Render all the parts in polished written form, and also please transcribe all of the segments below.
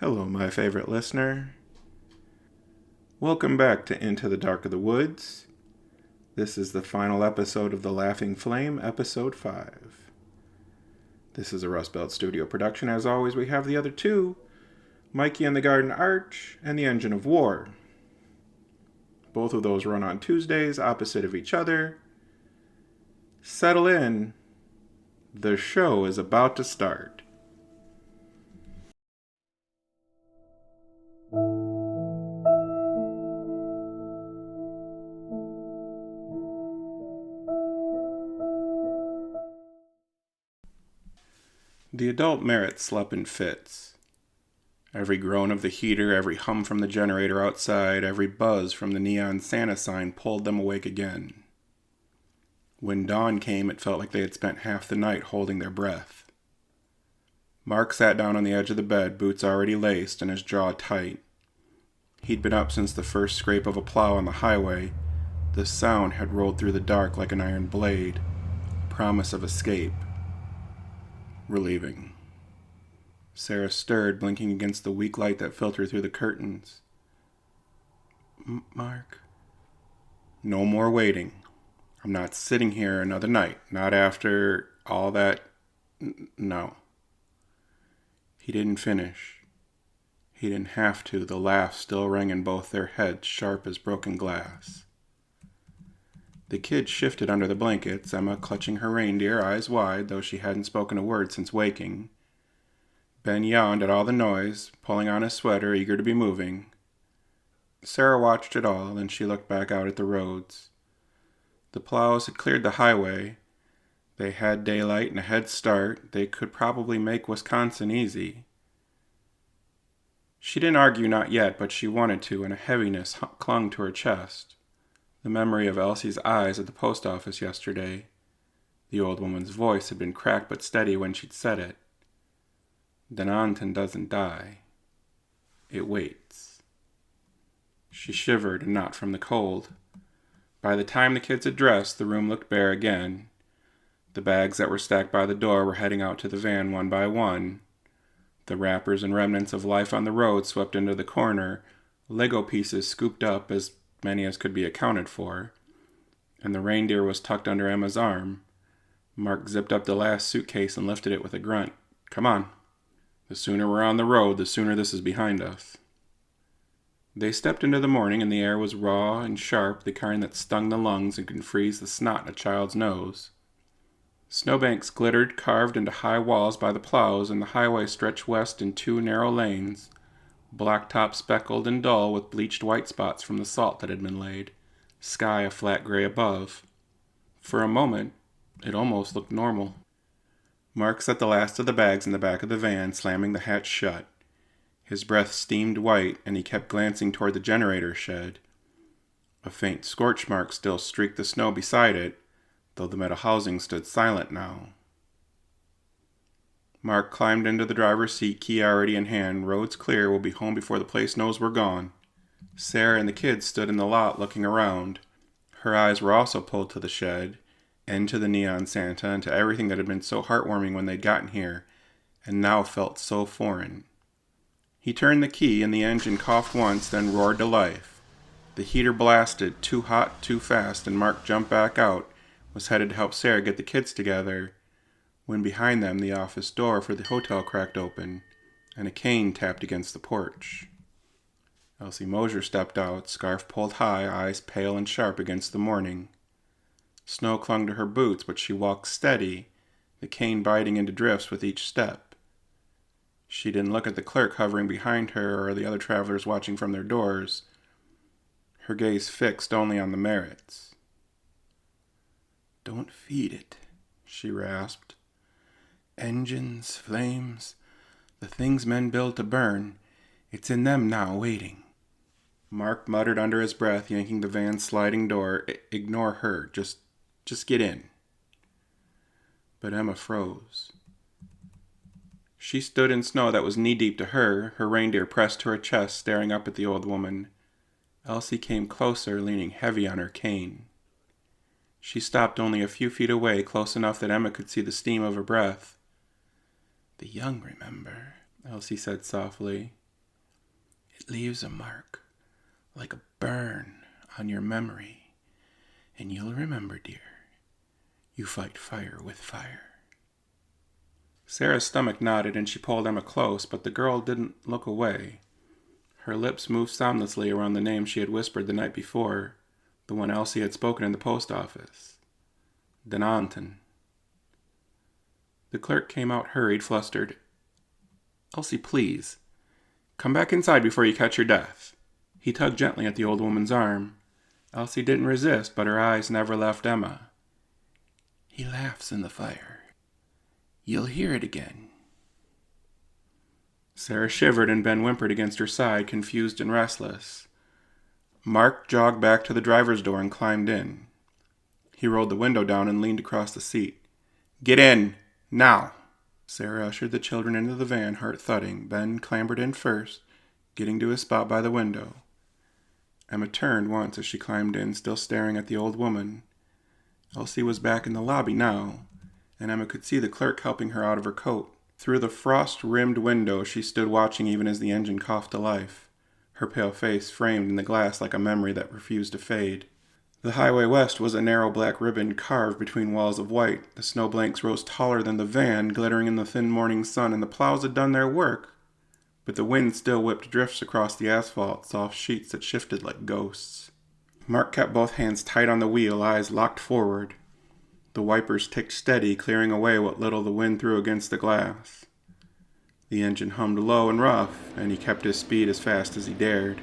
Hello, my favorite listener. Welcome back to Into the Dark of the Woods. This is the final episode of The Laughing Flame, Episode 5. This is a Rust Belt Studio production. As always, we have the other two, Mikey and the Garden Arch and the Engine of War. Both of those run on Tuesdays, opposite of each other. Settle in. The show is about to start. The adult Merrit slept in fits. Every groan of the heater, every hum from the generator outside, every buzz from the neon Santa sign pulled them awake again. When dawn came, it felt like they had spent half the night holding their breath. Mark sat down on the edge of the bed, boots already laced and his jaw tight. He'd been up since the first scrape of a plow on the highway. The sound had rolled through the dark like an iron blade, a promise of escape. Relieving. Sarah stirred, blinking against the weak light that filtered through the curtains. Mark? No more waiting. I'm not sitting here another night. Not after all that. No. He didn't finish. He didn't have to. The laugh still rang in both their heads, sharp as broken glass. The kids shifted under the blankets, Emma clutching her reindeer, eyes wide, though she hadn't spoken a word since waking. Ben yawned at all the noise, pulling on his sweater, eager to be moving. Sarah watched it all, then she looked back out at the roads. The plows had cleared the highway. They had daylight and a head start. They could probably make Wisconsin easy. She didn't argue not yet, but she wanted to, and a heaviness clung to her chest. The memory of Elsie's eyes at the post office yesterday. The old woman's voice had been cracked but steady when she'd said it. Denanton doesn't die. It waits. She shivered, and not from the cold. By the time the kids had dressed, the room looked bare again. The bags that were stacked by the door were heading out to the van one by one. The wrappers and remnants of life on the road swept into the corner, Lego pieces scooped up, as many as could be accounted for, and the reindeer was tucked under Emma's arm. Mark zipped up the last suitcase and lifted it with a grunt. Come on. The sooner we're on the road, the sooner this is behind us. They stepped into the morning, and the air was raw and sharp, the kind that stung the lungs and can freeze the snot in a child's nose. Snowbanks glittered, carved into high walls by the plows, and the highway stretched west in two narrow lanes, blacktop speckled and dull with bleached white spots from the salt that had been laid, sky a flat gray above. For a moment, it almost looked normal. Mark set the last of the bags in the back of the van, slamming the hatch shut. His breath steamed white, and he kept glancing toward the generator shed. A faint scorch mark still streaked the snow beside it, though the metal housing stood silent now. Mark climbed into the driver's seat, key already in hand. Road's clear, we'll be home before the place knows we're gone. Sarah and the kids stood in the lot looking around. Her eyes were also pulled to the shed, and to the neon Santa, and to everything that had been so heartwarming when they'd gotten here, and now felt so foreign. He turned the key, and the engine coughed once, then roared to life. The heater blasted, too hot, too fast, and Mark jumped back out, was headed to help Sarah get the kids together, when behind them the office door for the hotel cracked open, and a cane tapped against the porch. Elsie Mosier stepped out, scarf pulled high, eyes pale and sharp against the morning. Snow clung to her boots, but she walked steady, the cane biting into drifts with each step. She didn't look at the clerk hovering behind her or the other travelers watching from their doors, her gaze fixed only on the Merrits. Don't feed it, she rasped. Engines, flames, the things men build to burn, it's in them now, waiting. Mark muttered under his breath, yanking the van's sliding door. Ignore her, just get in. But Emma froze. She stood in snow that was knee-deep to her reindeer pressed to her chest, staring up at the old woman. Elsie came closer, leaning heavy on her cane. She stopped only a few feet away, close enough that Emma could see the steam of her breath. The young remember, Elsie said softly. It leaves a mark, like a burn, on your memory, and you'll remember, dear. You fight fire with fire. Sarah's stomach nodded and she pulled Emma close, but the girl didn't look away. Her lips moved soundlessly around the name she had whispered the night before, the one Elsie had spoken in the post office. Denanton. The clerk came out hurried, flustered. Elsie, please. Come back inside before you catch your death. He tugged gently at the old woman's arm. Elsie didn't resist, but her eyes never left Emma. He laughs in the fire. You'll hear it again. Sarah shivered and Ben whimpered against her side, confused and restless. Mark jogged back to the driver's door and climbed in. He rolled the window down and leaned across the seat. Get in, now! Sarah ushered the children into the van, heart thudding. Ben clambered in first, getting to his spot by the window. Emma turned once as she climbed in, still staring at the old woman. Elsie was back in the lobby now, and Emma could see the clerk helping her out of her coat. Through the frost-rimmed window, she stood watching even as the engine coughed to life, her pale face framed in the glass like a memory that refused to fade. The highway west was a narrow black ribbon carved between walls of white. The snowbanks rose taller than the van, glittering in the thin morning sun, and the plows had done their work. But the wind still whipped drifts across the asphalt, soft sheets that shifted like ghosts. Mark kept both hands tight on the wheel, eyes locked forward. The wipers ticked steady, clearing away what little the wind threw against the glass. The engine hummed low and rough, and he kept his speed as fast as he dared.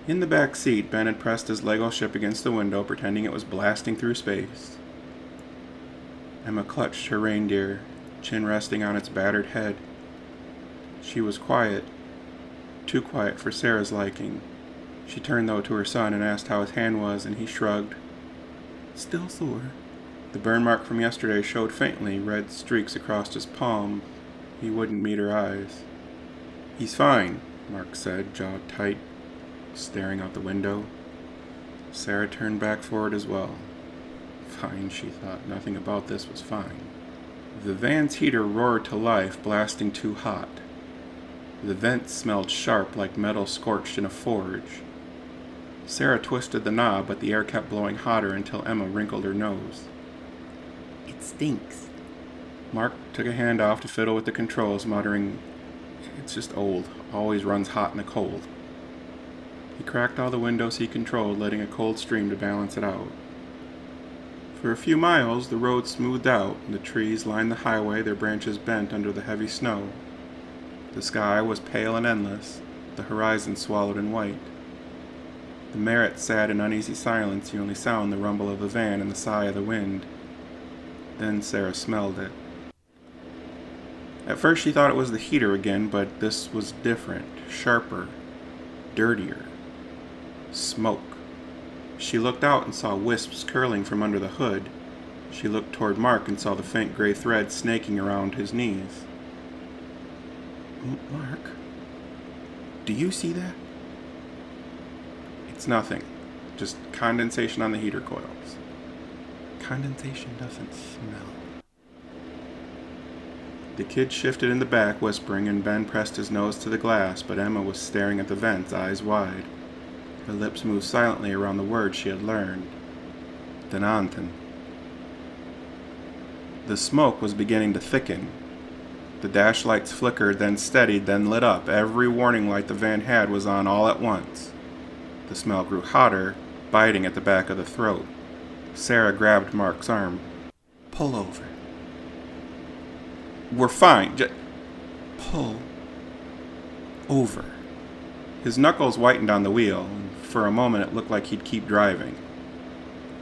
In the back seat, Ben had pressed his Lego ship against the window, pretending it was blasting through space. Emma clutched her reindeer, chin resting on its battered head. She was quiet, too quiet for Sarah's liking. She turned, though, to her son and asked how his hand was, and he shrugged. Still sore. The burn mark from yesterday showed faintly, red streaks across his palm. He wouldn't meet her eyes. He's fine, Mark said, jaw tight, staring out the window. Sarah turned back forward as well. Fine, she thought. Nothing about this was fine. The van's heater roared to life, blasting too hot. The vents smelled sharp like metal scorched in a forge. Sarah twisted the knob, but the air kept blowing hotter until Emma wrinkled her nose. It stinks. Mark took a hand off to fiddle with the controls, muttering, It's just old. Always runs hot in the cold. He cracked all the windows he controlled, letting a cold stream to balance it out. For a few miles, the road smoothed out, and the trees lined the highway, their branches bent under the heavy snow. The sky was pale and endless, the horizon swallowed in white. The Merrit sat in uneasy silence, the only sound the rumble of the van and the sigh of the wind. Then Sarah smelled it. At first she thought it was the heater again, but this was different, sharper, dirtier. Smoke. She looked out and saw wisps curling from under the hood. She looked toward Mark and saw the faint gray thread snaking around his knees. Mark, do you see that? It's nothing. Just condensation on the heater coils. Condensation doesn't smell. The kid shifted in the back, whispering, and Ben pressed his nose to the glass, but Emma was staring at the vents, eyes wide. Her lips moved silently around the words she had learned. Denanton. The smoke was beginning to thicken. The dash lights flickered, then steadied, then lit up. Every warning light the van had was on all at once. The smell grew hotter, biting at the back of the throat. Sarah grabbed Mark's arm. Pull over. We're fine. Pull over. His knuckles whitened on the wheel, and for a moment it looked like he'd keep driving.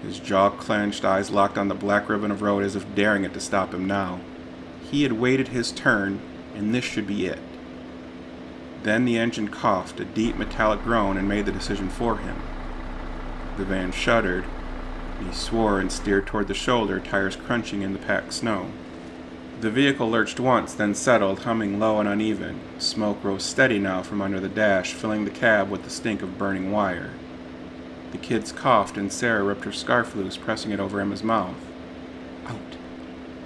His jaw clenched, eyes locked on the black ribbon of road as if daring it to stop him now. He had waited his turn, and this should be it. Then the engine coughed, a deep metallic groan, and made the decision for him. The van shuddered, and he swore and steered toward the shoulder, tires crunching in the packed snow. The vehicle lurched once, then settled, humming low and uneven. Smoke rose steady now from under the dash, filling the cab with the stink of burning wire. The kids coughed, and Sarah ripped her scarf loose, pressing it over Emma's mouth. Out.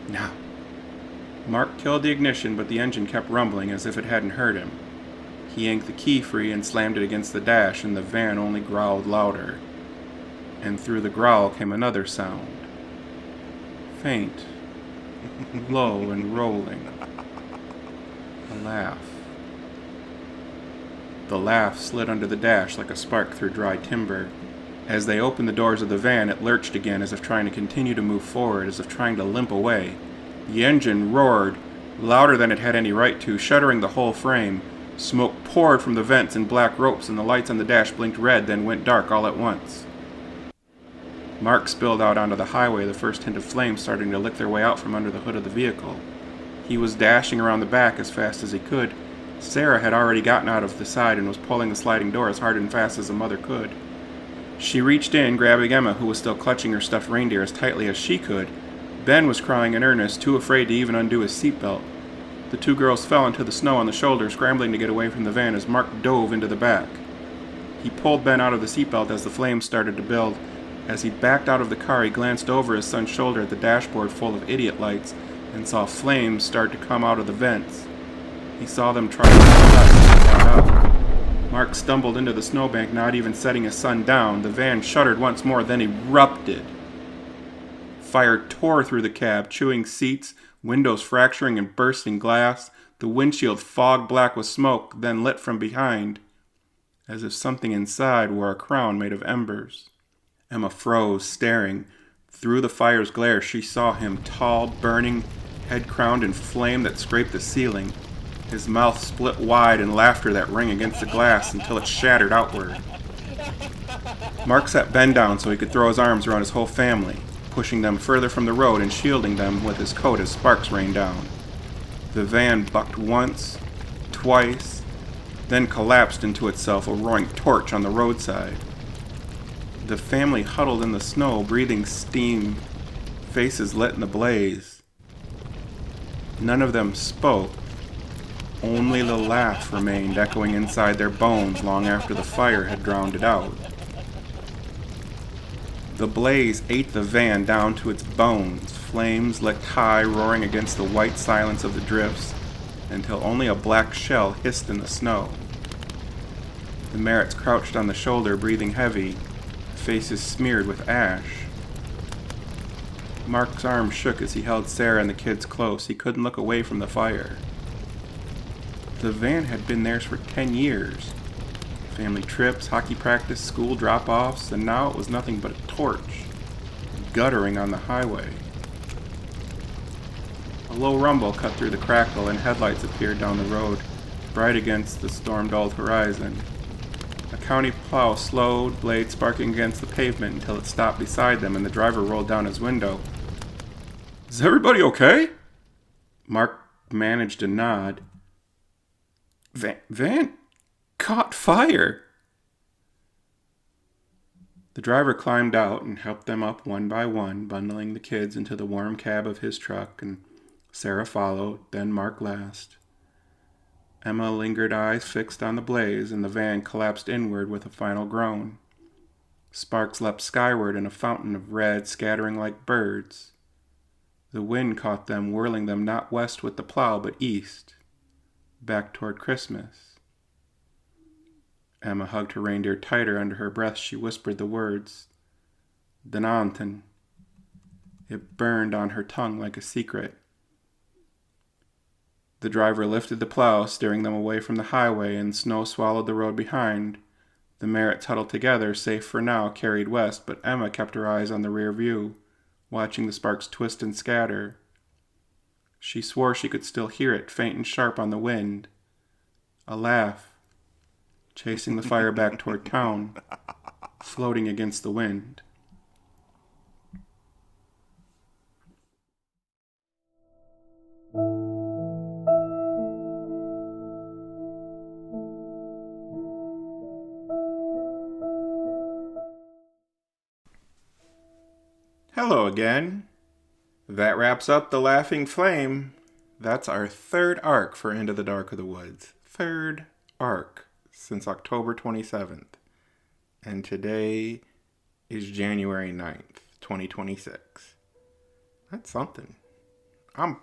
Now. Mark killed the ignition, but the engine kept rumbling as if it hadn't heard him. He yanked the key free and slammed it against the dash, and the van only growled louder. And through the growl came another sound. Faint, low and rolling. A laugh. The laugh slid under the dash like a spark through dry timber. As they opened the doors of the van, it lurched again as if trying to continue to move forward, as if trying to limp away. The engine roared, louder than it had any right to, shuddering the whole frame. Smoke poured from the vents in black ropes, and the lights on the dash blinked red, then went dark all at once. Mark spilled out onto the highway, the first hint of flames starting to lick their way out from under the hood of the vehicle. He was dashing around the back as fast as he could. Sarah had already gotten out of the side and was pulling the sliding door as hard and fast as a mother could. She reached in, grabbing Emma, who was still clutching her stuffed reindeer as tightly as she could. Ben was crying in earnest, too afraid to even undo his seatbelt. The two girls fell into the snow on the shoulder, scrambling to get away from the van as Mark dove into the back. He pulled Ben out of the seatbelt as the flames started to build. As he backed out of the car, he glanced over his son's shoulder at the dashboard full of idiot lights and saw flames start to come out of the vents. He saw them try to get out. Mark stumbled into the snowbank, not even setting his son down. The van shuddered once more, then erupted. Fire tore through the cab, chewing seats, windows fracturing and bursting glass. The windshield fogged black with smoke, then lit from behind, as if something inside wore a crown made of embers. Emma froze, staring. Through the fire's glare, she saw him, tall, burning, head crowned in flame that scraped the ceiling. His mouth split wide in laughter that rang against the glass until it shattered outward. Mark set Ben down so he could throw his arms around his whole family, pushing them further from the road and shielding them with his coat as sparks rained down. The van bucked once, twice, then collapsed into itself, a roaring torch on the roadside. The family huddled in the snow, breathing steam, faces lit in the blaze. None of them spoke. Only the laugh remained echoing inside their bones long after the fire had drowned it out. The blaze ate the van down to its bones, flames licked high, roaring against the white silence of the drifts, until only a black shell hissed in the snow. The Merrits crouched on the shoulder, breathing heavy, faces smeared with ash. Mark's arm shook as he held Sarah and the kids close. He couldn't look away from the fire. The van had been theirs for 10 years. Family trips, hockey practice, school drop-offs, and now it was nothing but a torch, guttering on the highway. A low rumble cut through the crackle, and headlights appeared down the road, bright against the storm-dulled horizon. A county plow slowed, blade sparking against the pavement until it stopped beside them, and the driver rolled down his window. "Is everybody okay?" Mark managed a nod. Van caught fire. The driver climbed out and helped them up one by one, bundling the kids into the warm cab of his truck, and Sarah followed, then Mark last. Emma lingered, eyes fixed on the blaze, and the van collapsed inward with a final groan. Sparks leapt skyward in a fountain of red, scattering like birds. The wind caught them, whirling them not west with the plow, but east, back toward Christmas. Emma hugged her reindeer tighter. Under her breath she whispered the words, "Denanten." It burned on her tongue like a secret. The driver lifted the plow, steering them away from the highway, and snow swallowed the road behind. The Merrits huddled together, safe for now, carried west, but Emma kept her eyes on the rear view, watching the sparks twist and scatter. She swore she could still hear it, faint and sharp on the wind. A laugh, chasing the fire back toward town, floating against the wind. Hello again. That wraps up The Laughing Flame. That's our third arc for Into the Dark of the Woods. Third arc since October 27th. And today is January 9th, 2026. That's something. I'm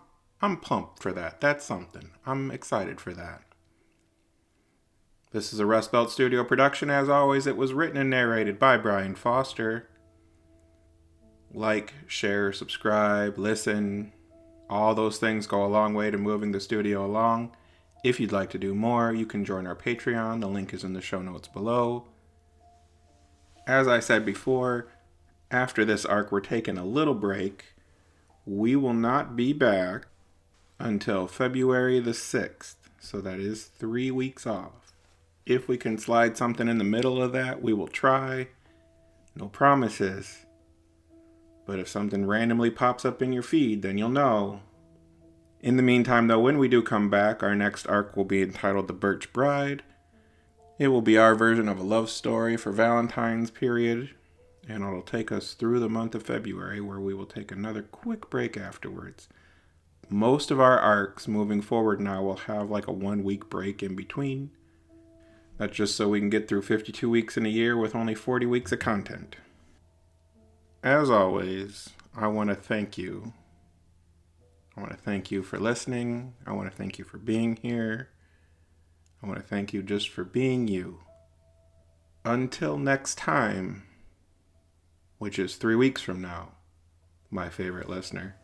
pumped for that. That's something. I'm excited for that. This is a Rust Belt Studio production. As always, it was written and narrated by Bryan Foster. Like, share, subscribe, listen. All those things go a long way to moving the studio along. If you'd like to do more, you can join our Patreon. The link is in the show notes below. As I said before, after this arc, we're taking a little break. We will not be back until February the 6th. So that is 3 weeks off. If we can slide something in the middle of that, we will try. No promises. But if something randomly pops up in your feed, then you'll know. In the meantime, though, when we do come back, our next arc will be entitled The Birch Bride. It will be our version of a love story for Valentine's period, and it'll take us through the month of February, where we will take another quick break afterwards. Most of our arcs moving forward now will have like a 1-week break in between. That's just so we can get through 52 weeks in a year with only 40 weeks of content. As always, I want to thank you. I want to thank you for listening. I want to thank you for being here. I want to thank you just for being you. Until next time, which is 3 weeks from now, my favorite listener.